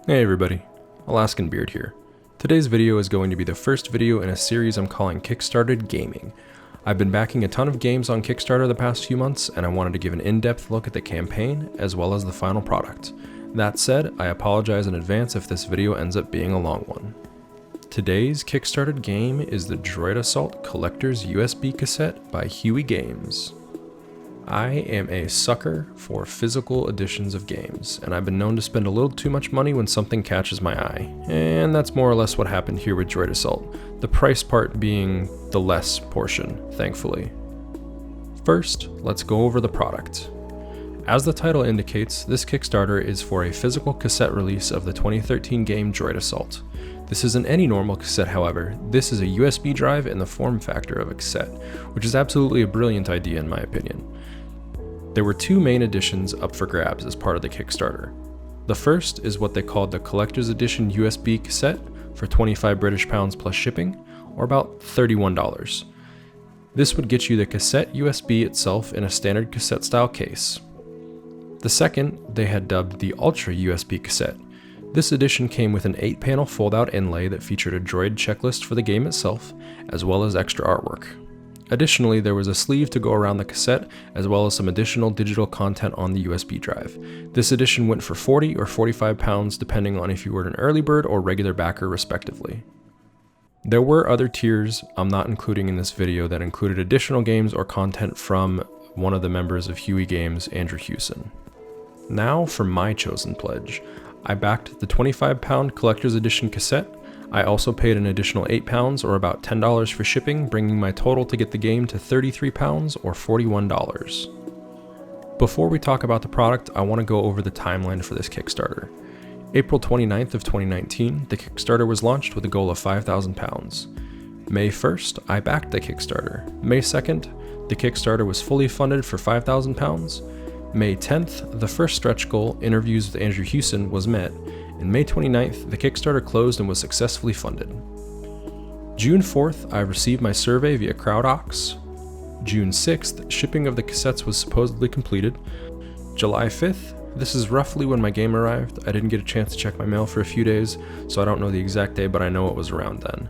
Hey everybody, Alaskan Beard here. Today's video is going to be the first video in a series I'm calling Kickstarted Gaming. I've been backing a ton of games on Kickstarter the past few months, and I wanted to give an in-depth look at the campaign as well as the final product. That said, I apologize in advance if this video ends up being a long one. Today's Kickstarted game is the Droid Assault Collector's USB Cassette by Puppygames. I am a sucker for physical editions of games, and I've been known to spend a little too much money when something catches my eye, and that's more or less what happened here with Droid Assault, the price part being the less portion, thankfully. First, let's go over the product. As the title indicates, this Kickstarter is for a physical cassette release of the 2013 game Droid Assault. This isn't any normal cassette, however. This is a USB drive in the form factor of a cassette, which is absolutely a brilliant idea in my opinion. There were two main editions up for grabs as part of the Kickstarter. The first is what they called the Collector's Edition USB Cassette for 25 British pounds plus shipping, or about $31. This would get you the cassette USB itself in a standard cassette style case. The second they had dubbed the Ultra USB Cassette. This edition came with an 8-panel fold-out inlay that featured a droid checklist for the game itself, as well as extra artwork. Additionally, there was a sleeve to go around the cassette, as well as some additional digital content on the USB drive. This edition went for 40 or 45 pounds, depending on if you were an early bird or regular backer, respectively. There were other tiers I'm not including in this video that included additional games or content from one of the members of Puppygames, Andrew Hewson. Now for my chosen pledge. I backed the 25-pound Collector's Edition cassette. I also paid an additional £8 or about $10 for shipping, bringing my total to get the game to £33 or $41. Before we talk about the product, I want to go over the timeline for this Kickstarter. April 29th of 2019, the Kickstarter was launched with a goal of £5,000. May 1st, I backed the Kickstarter. May 2nd, the Kickstarter was fully funded for £5,000. May 10th, the first stretch goal, interviews with Andrew Hewson, was met. And May 29th, the Kickstarter closed and was successfully funded. June 4th, I received my survey via CrowdOx. June 6th, shipping of the cassettes was supposedly completed. July 5th, this is roughly when my game arrived. I didn't get a chance to check my mail for a few days, so I don't know the exact day, but I know it was around then.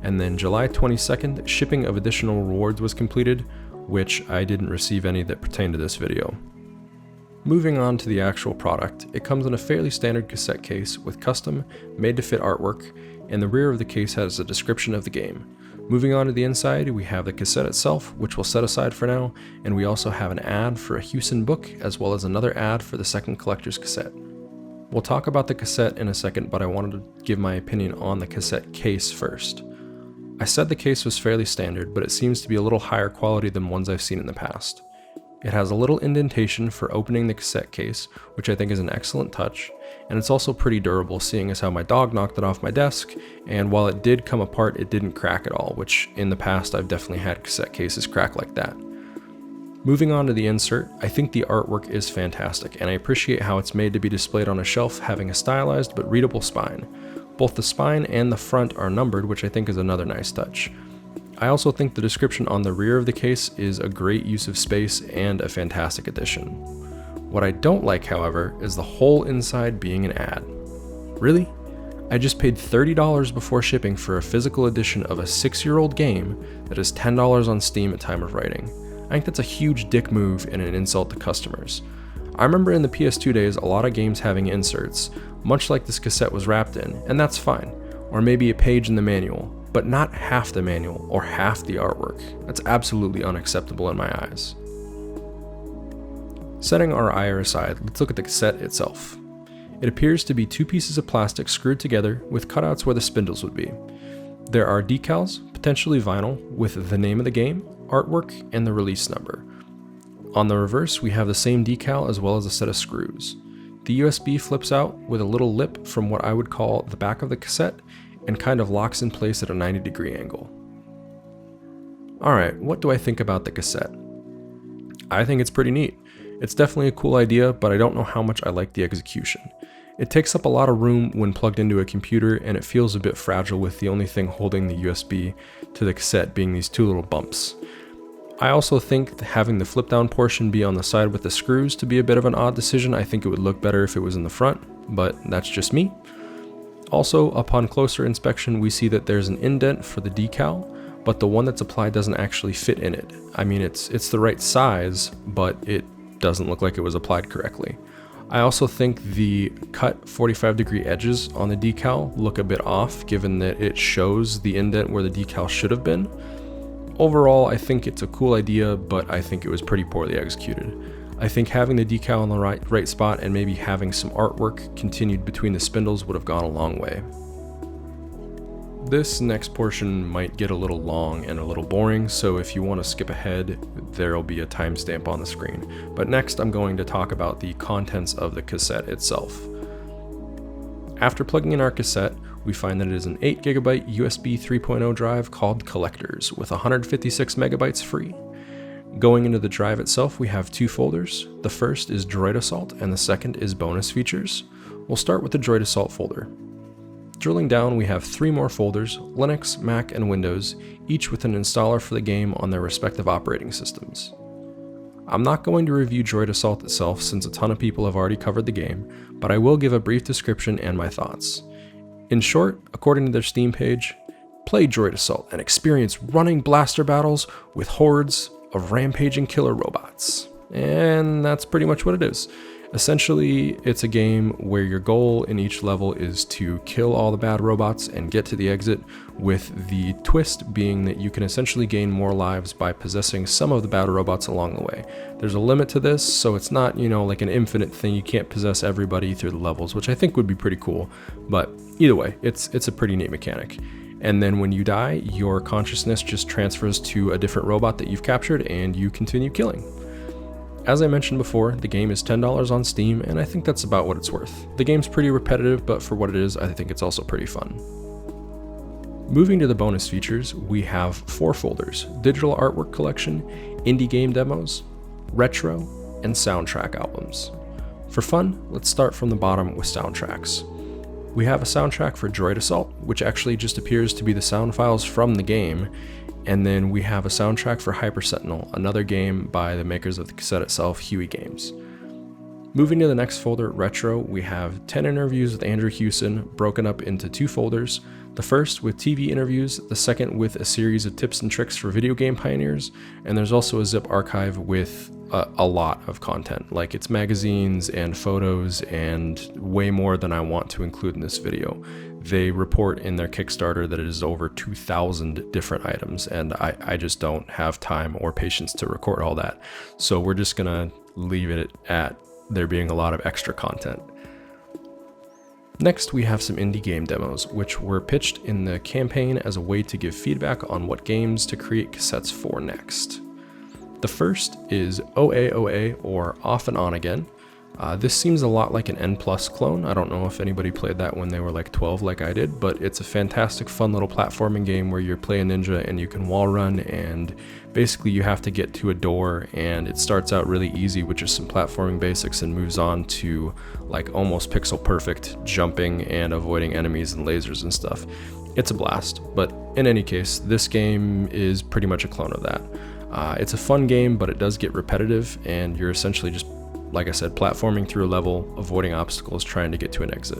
And then July 22nd, shipping of additional rewards was completed, which I didn't receive any that pertain to this video. Moving on to the actual product, it comes in a fairly standard cassette case with custom, made-to-fit artwork, and the rear of the case has a description of the game. Moving on to the inside, we have the cassette itself, which we'll set aside for now, and we also have an ad for a Hewson book, as well as another ad for the second collector's cassette. We'll talk about the cassette in a second, but I wanted to give my opinion on the cassette case first. I said the case was fairly standard, but it seems to be a little higher quality than ones I've seen in the past. It has a little indentation for opening the cassette case, which I think is an excellent touch, and it's also pretty durable, seeing as how my dog knocked it off my desk, and while it did come apart, it didn't crack at all, which in the past I've definitely had cassette cases crack like that. Moving on to the insert, I think the artwork is fantastic, and I appreciate how it's made to be displayed on a shelf, having a stylized but readable spine. Both the spine and the front are numbered, which I think is another nice touch. I also think the description on the rear of the case is a great use of space and a fantastic addition. What I don't like, however, is the whole inside being an ad. Really? I just paid $30 before shipping for a physical edition of a 6-year-old game that is $10 on Steam at time of writing. I think that's a huge dick move and an insult to customers. I remember in the PS2 days a lot of games having inserts, much like this cassette was wrapped in, and that's fine, or maybe a page in the manual. But not half the manual or half the artwork. That's absolutely unacceptable in my eyes. Setting our ire aside, let's look at the cassette itself. It appears to be two pieces of plastic screwed together with cutouts where the spindles would be. There are decals, potentially vinyl, with the name of the game, artwork, and the release number. On the reverse, we have the same decal as well as a set of screws. The USB flips out with a little lip from what I would call the back of the cassette, and kind of locks in place at a 90-degree angle. Alright, what do I think about the cassette? I think it's pretty neat. It's definitely a cool idea, but I don't know how much I like the execution. It takes up a lot of room when plugged into a computer, and it feels a bit fragile with the only thing holding the USB to the cassette being these two little bumps. I also think having the flip down portion be on the side with the screws to be a bit of an odd decision. I think it would look better if it was in the front. but that's just me. Also, upon closer inspection, we see that there's an indent for the decal, but the one that's applied doesn't actually fit in it. I mean, it's the right size, but it doesn't look like it was applied correctly. I also think the cut 45-degree edges on the decal look a bit off, given that it shows the indent where the decal should have been. Overall, I think it's a cool idea, but I think it was pretty poorly executed. I think having the decal in the right spot and maybe having some artwork continued between the spindles would have gone a long way. This next portion might get a little long and a little boring, so if you want to skip ahead, there'll be a timestamp on the screen. But next I'm going to talk about the contents of the cassette itself. After plugging in our cassette, we find that it is an 8GB USB 3.0 drive called Collectors with 156 megabytes free. Going into the drive itself, we have two folders. The first is Droid Assault and the second is bonus features. We'll start with the Droid Assault folder. Drilling down, we have three more folders, Linux, Mac, and Windows, each with an installer for the game on their respective operating systems. I'm not going to review Droid Assault itself since a ton of people have already covered the game, but I will give a brief description and my thoughts. In short, according to their Steam page, play Droid Assault and experience running blaster battles with hordes of rampaging killer robots. And that's pretty much what it is. Essentially, it's a game where your goal in each level is to kill all the bad robots and get to the exit, with the twist being that you can essentially gain more lives by possessing some of the bad robots along the way. There's a limit to this, so it's not, like an infinite thing. You can't possess everybody through the levels, which I think would be pretty cool, but either way, it's a pretty neat mechanic. And then when you die, your consciousness just transfers to a different robot that you've captured and you continue killing. As I mentioned before, the game is $10 on Steam, and I think that's about what it's worth. The game's pretty repetitive, but for what it is, I think it's also pretty fun. Moving to the bonus features, we have four folders: digital artwork collection, indie game demos, retro, and soundtrack albums. For fun, let's start from the bottom with soundtracks. We have a soundtrack for Droid Assault, which actually just appears to be the sound files from the game, and then we have a soundtrack for Hyper Sentinel, another game by the makers of the cassette itself, Huey Games. Moving to the next folder, Retro, we have 10 interviews with Andrew Hewson broken up into two folders. The first with TV interviews, the second with a series of tips and tricks for video game pioneers, and there's also a zip archive with a lot of content, like it's magazines and photos and way more than I want to include in this video. They report in their Kickstarter that it is over 2,000 different items, and I just don't have time or patience to record all that. So we're just gonna leave it at there being a lot of extra content. Next, we have some indie game demos, which were pitched in the campaign as a way to give feedback on what games to create cassettes for next. The first is OAOA, or Off and On Again. This seems a lot like an N+ clone. I don't know if anybody played that when they were like 12 like I did, but it's a fantastic fun little platforming game where you're playing ninja and you can wall run, and basically you have to get to a door, and it starts out really easy with just some platforming basics and moves on to like almost pixel perfect jumping and avoiding enemies and lasers and stuff. It's a blast, but in any case, this game is pretty much a clone of that. It's a fun game, but it does get repetitive, and you're essentially just, like I said, platforming through a level, avoiding obstacles, trying to get to an exit.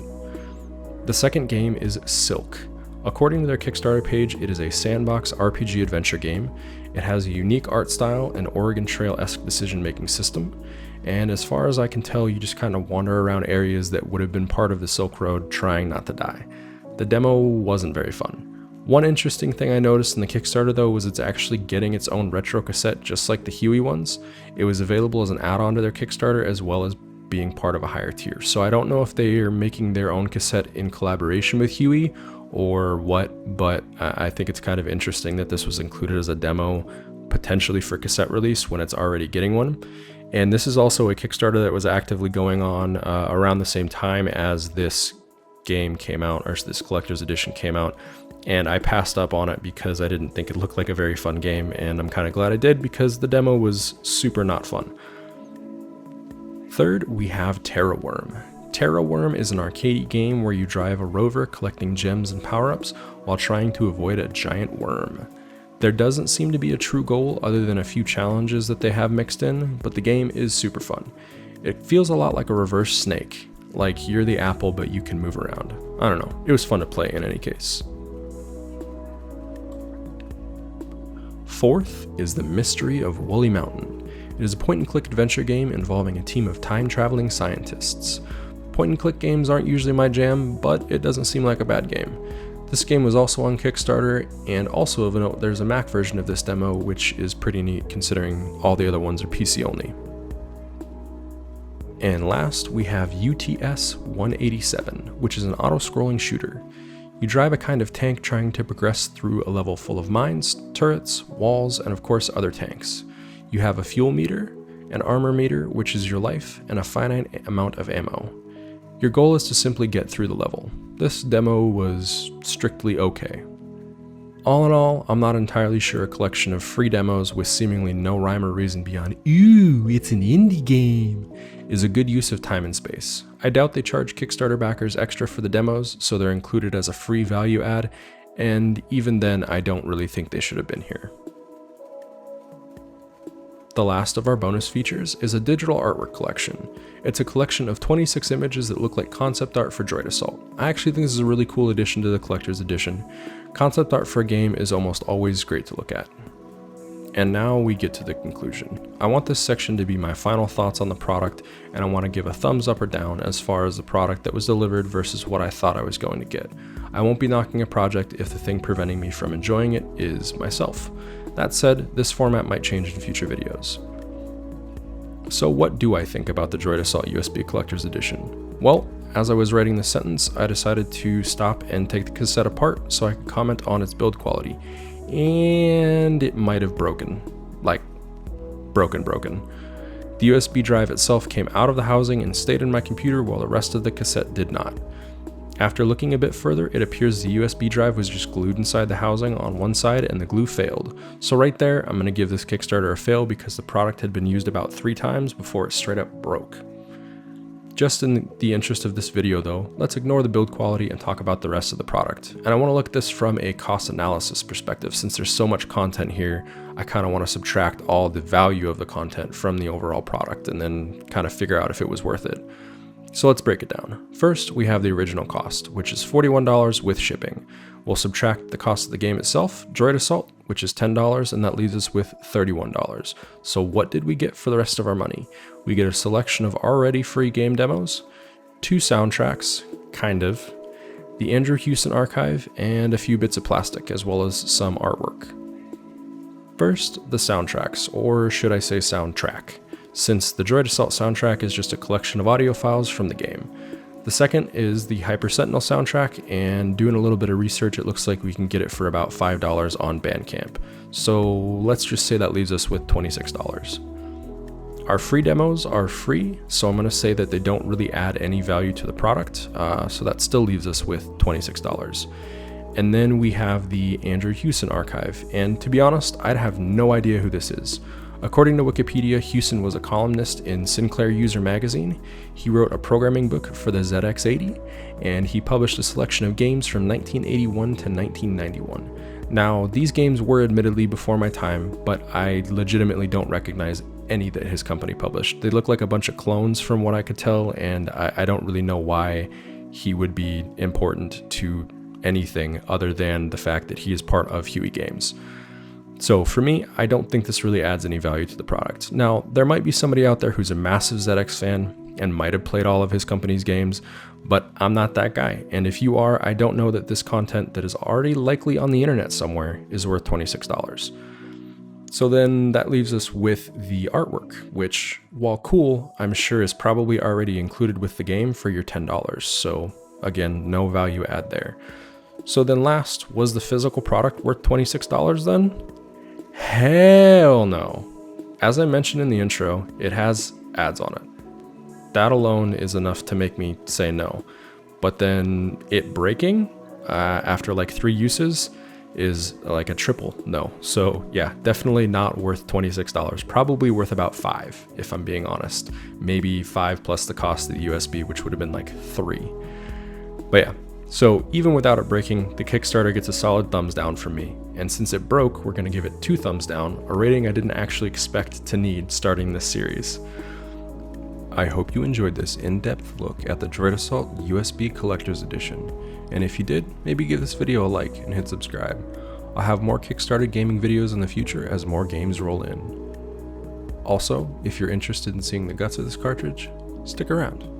The second game is Silk. According to their Kickstarter page, it is a sandbox RPG adventure game. It has a unique art style and Oregon Trail-esque decision-making system, and as far as I can tell, you just kind of wander around areas that would have been part of the Silk Road, trying not to die. The demo wasn't very fun. One interesting thing I noticed in the Kickstarter though was it's actually getting its own retro cassette, just like the Huey ones. It was available as an add-on to their Kickstarter as well as being part of a higher tier. So I don't know if they are making their own cassette in collaboration with Huey or what, but I think it's kind of interesting that this was included as a demo, potentially for cassette release when it's already getting one. And this is also a Kickstarter that was actively going on around the same time as this game came out, or this collector's edition came out. And I passed up on it because I didn't think it looked like a very fun game, and I'm kind of glad I did because the demo was super not fun. Third, we have Taro Worm. Taro Worm is an arcade game where you drive a rover collecting gems and power-ups while trying to avoid a giant worm. There doesn't seem to be a true goal other than a few challenges that they have mixed in, but the game is super fun. It feels a lot like a reverse Snake. like you're the apple but you can move around. I don't know, it was fun to play in any case. Fourth is The Mystery of Woolly Mountain. It is a point-and-click adventure game involving a team of time-traveling scientists. Point-and-click games aren't usually my jam, but it doesn't seem like a bad game. This game was also on Kickstarter, and also of note, there's a Mac version of this demo, which is pretty neat considering all the other ones are PC only. And last, we have UTSA 187, which is an auto-scrolling shooter. You drive a kind of tank trying to progress through a level full of mines, turrets, walls, and of course other tanks. You have a fuel meter, an armor meter, which is your life, and a finite amount of ammo. Your goal is to simply get through the level. This demo was strictly okay. All in all, I'm not entirely sure a collection of free demos with seemingly no rhyme or reason beyond "ooh, it's an indie game" is a good use of time and space. I doubt they charge Kickstarter backers extra for the demos, so they're included as a free value add, and even then I don't really think they should have been here. The last of our bonus features is a digital artwork collection. It's a collection of 26 images that look like concept art for Droid Assault. I actually think this is a really cool addition to the collector's edition. Concept art for a game is almost always great to look at. And now we get to the conclusion. I want this section to be my final thoughts on the product, and I want to give a thumbs up or down as far as the product that was delivered versus what I thought I was going to get. I won't be knocking a project if the thing preventing me from enjoying it is myself. That said, this format might change in future videos. So what do I think about the Droid Assault USB Collector's Edition? Well, as I was writing this sentence, I decided to stop and take the cassette apart so I could comment on its build quality. And it might have broken. Like, broken. The USB drive itself came out of the housing and stayed in my computer while the rest of the cassette did not. After looking a bit further, it appears the USB drive was just glued inside the housing on one side and the glue failed. So right there, I'm going to give this Kickstarter a fail because the product had been used about 3 times before it straight up broke. Just in the interest of this video though, let's ignore the build quality and talk about the rest of the product. And I want to look at this from a cost analysis perspective. Since there's so much content here, I kind of want to subtract all the value of the content from the overall product and then kind of figure out if it was worth it. So let's break it down. First, we have the original cost, which is $41 with shipping. We'll subtract the cost of the game itself, Droid Assault, which is $10, and that leaves us with $31. So what did we get for the rest of our money? We get a selection of already free game demos, 2 soundtracks, kind of, the Andrew Hewson archive, and a few bits of plastic, as well as some artwork. First, the soundtracks, or should I say soundtrack, since the Droid Assault soundtrack is just a collection of audio files from the game. The second is the Hyper Sentinel soundtrack, and doing a little bit of research, it looks like we can get it for about $5 on Bandcamp. So let's just say that leaves us with $26. Our free demos are free, so I'm going to say that they don't really add any value to the product, so that still leaves us with $26. And then we have the Andrew Hewson archive, and to be honest, I'd have no idea who this is. According to Wikipedia, Hewson was a columnist in Sinclair User magazine. He wrote a programming book for the ZX80, and he published a selection of games from 1981 to 1991. Now, these games were admittedly before my time, but I legitimately don't recognize any that his company published. They look like a bunch of clones from what I could tell, and I don't really know why he would be important to anything other than the fact that he is part of Huey Games. So for me, I don't think this really adds any value to the product. Now, there might be somebody out there who's a massive ZX fan and might have played all of his company's games, but I'm not that guy. And if you are, I don't know that this content that is already likely on the internet somewhere is worth $26. So then that leaves us with the artwork, which, while cool, I'm sure is probably already included with the game for your $10. So again, no value add there. So then last, was the physical product worth $26 then? Hell no. As I mentioned in the intro, it has ads on it. That alone is enough to make me say no. But then it breaking after like 3 uses is like a triple no. So yeah, definitely not worth $26. Probably worth about $5 if I'm being honest. Maybe $5 plus the cost of the USB, which would have been like $3. But yeah. So even without it breaking, the Kickstarter gets a solid thumbs down from me, and since it broke, we're going to give it 2 thumbs down, a rating I didn't actually expect to need starting this series. I hope you enjoyed this in-depth look at the Droid Assault USB Collector's Edition, and if you did, maybe give this video a like and hit subscribe. I'll have more Kickstarted gaming videos in the future as more games roll in. Also, if you're interested in seeing the guts of this cartridge, stick around.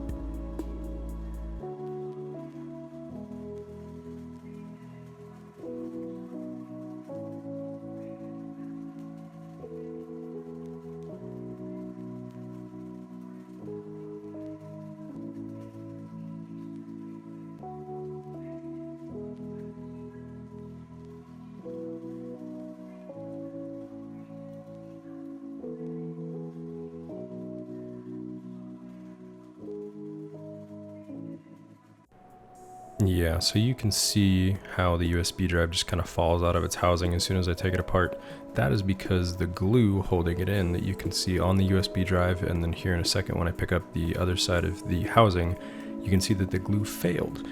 Yeah, so you can see how the USB drive just kind of falls out of its housing as soon as I take it apart. That is because the glue holding it in that you can see on the USB drive, and then here in a second when I pick up the other side of the housing, you can see that the glue failed.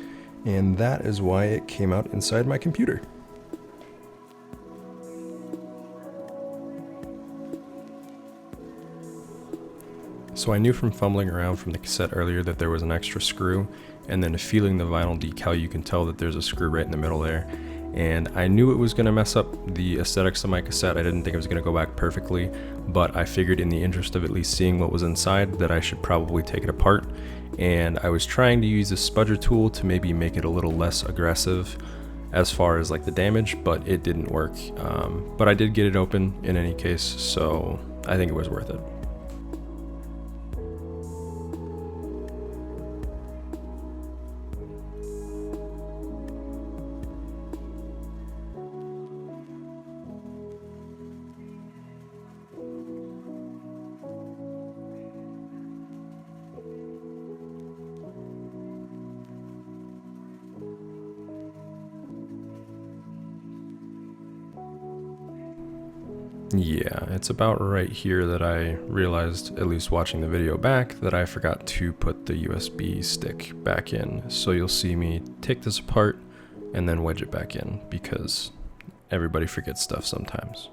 And that is why it came out inside my computer. So I knew from fumbling around from the cassette earlier that there was an extra screw, and then feeling the vinyl decal you can tell that there's a screw right in the middle there. And I knew it was going to mess up the aesthetics of my cassette. I didn't think it was going to go back perfectly, but I figured in the interest of at least seeing what was inside that I should probably take it apart. And I was trying to use a spudger tool to maybe make it a little less aggressive as far as like the damage, but it didn't work. But I did get it open in any case, so I think it was worth it. Yeah, it's about right here that I realized, at least watching the video back, that I forgot to put the USB stick back in. So you'll see me take this apart and then wedge it back in because everybody forgets stuff sometimes.